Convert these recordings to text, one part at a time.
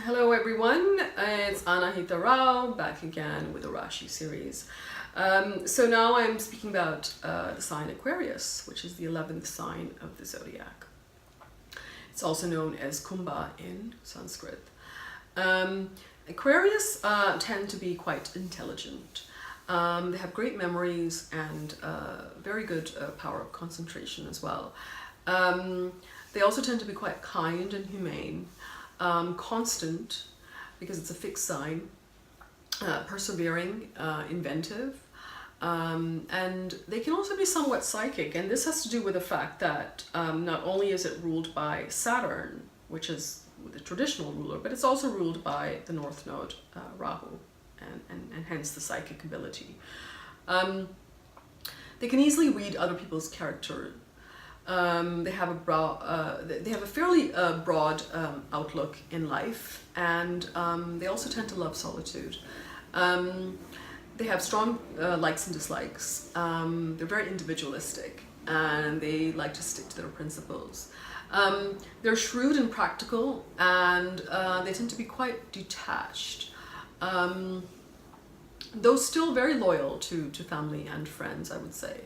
Hello everyone, it's Anahita Rao back again with the Rashi series. So now I'm speaking about the sign Aquarius, which is the 11th sign of the zodiac. It's also known as Kumbha in Sanskrit. Aquarius tend to be quite intelligent. They have great memories and very good power of concentration as well. They also tend to be quite kind and humane. Constant, because it's a fixed sign, persevering, inventive, and they can also be somewhat psychic, and this has to do with the fact that not only is it ruled by Saturn, which is the traditional ruler, but it's also ruled by the North Node, Rahu, and hence the psychic ability. They can easily read other people's character. They have a fairly broad outlook in life, and they also tend to love solitude. They have strong likes and dislikes. They're very individualistic, and they like to stick to their principles. They're shrewd and practical, and they tend to be quite detached, though still very loyal to family and friends, I would say.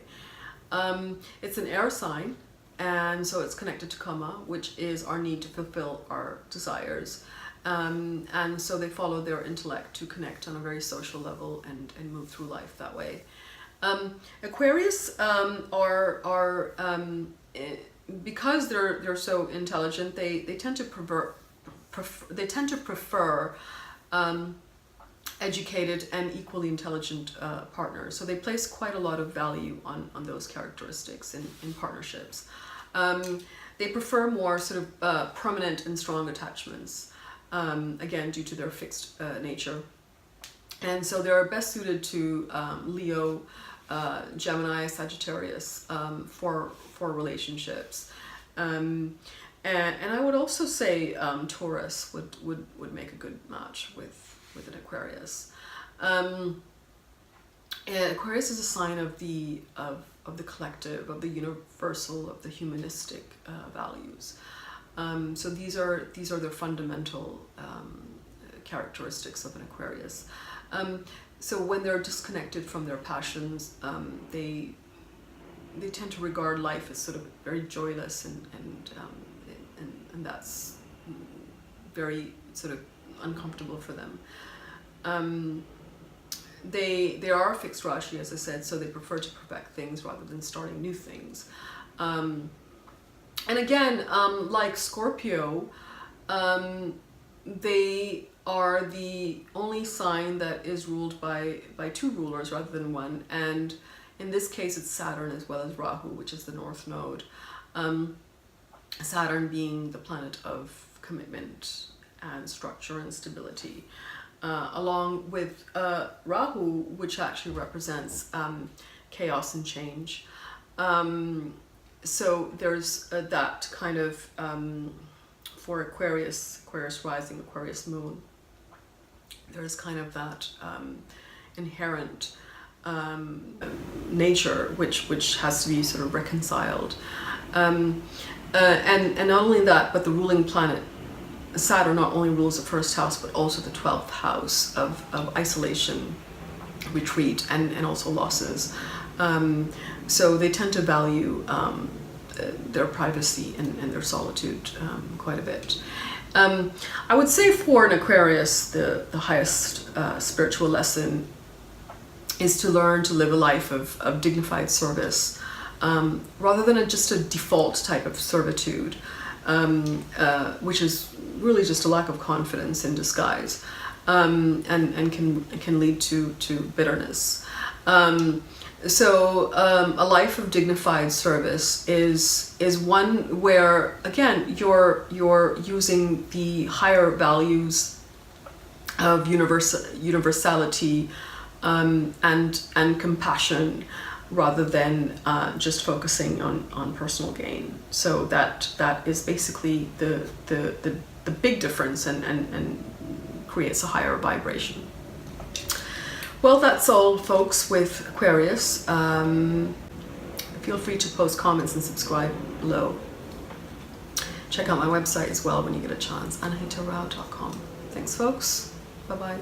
It's an air sign, and so it's connected to Kama, which is our need to fulfill our desires. And so they follow their intellect to connect on a very social level and move through life that way. Aquarius because they're so intelligent, they tend to prefer educated and equally intelligent partners. So they place quite a lot of value on those characteristics in partnerships. They prefer more sort of permanent and strong attachments, again, due to their fixed nature. And so they're best suited to Leo, Gemini, Sagittarius for relationships. And I would also say Taurus would make a good match with an Aquarius. And Aquarius is a sign of the collective, of the universal, of the humanistic values. So these are the fundamental characteristics of an Aquarius. So when they're disconnected from their passions, they tend to regard life as sort of very joyless, and that's very sort of uncomfortable for them. They are a fixed Rashi, as I said, so they prefer to perfect things rather than starting new things. And again, like Scorpio, they are the only sign that is ruled by two rulers rather than one, and in this case it's Saturn as well as Rahu, which is the North Node. Saturn being the planet of commitment and structure and stability, along with Rahu, which actually represents chaos and change. So there's that kind of, for Aquarius rising, Aquarius moon, there's kind of that inherent nature which has to be sort of reconciled. And not only that, but the ruling planet Saturn not only rules the first house, but also the 12th house of isolation, retreat, and also losses. So they tend to value their privacy and their solitude quite a bit. I would say for an Aquarius, the highest spiritual lesson is to learn to live a life of dignified service, rather than just a default type of servitude, which is really just a lack of confidence in disguise, and can lead to bitterness. So a life of dignified service is one where, again, you're using the higher values of universality and compassion, rather than just focusing on personal gain. So that is basically the big difference, and creates a higher vibration. Well, that's all, folks, with Aquarius. Feel free to post comments and subscribe below. Check out my website as well when you get a chance, anahitarao.com. Thanks, folks. Bye-bye.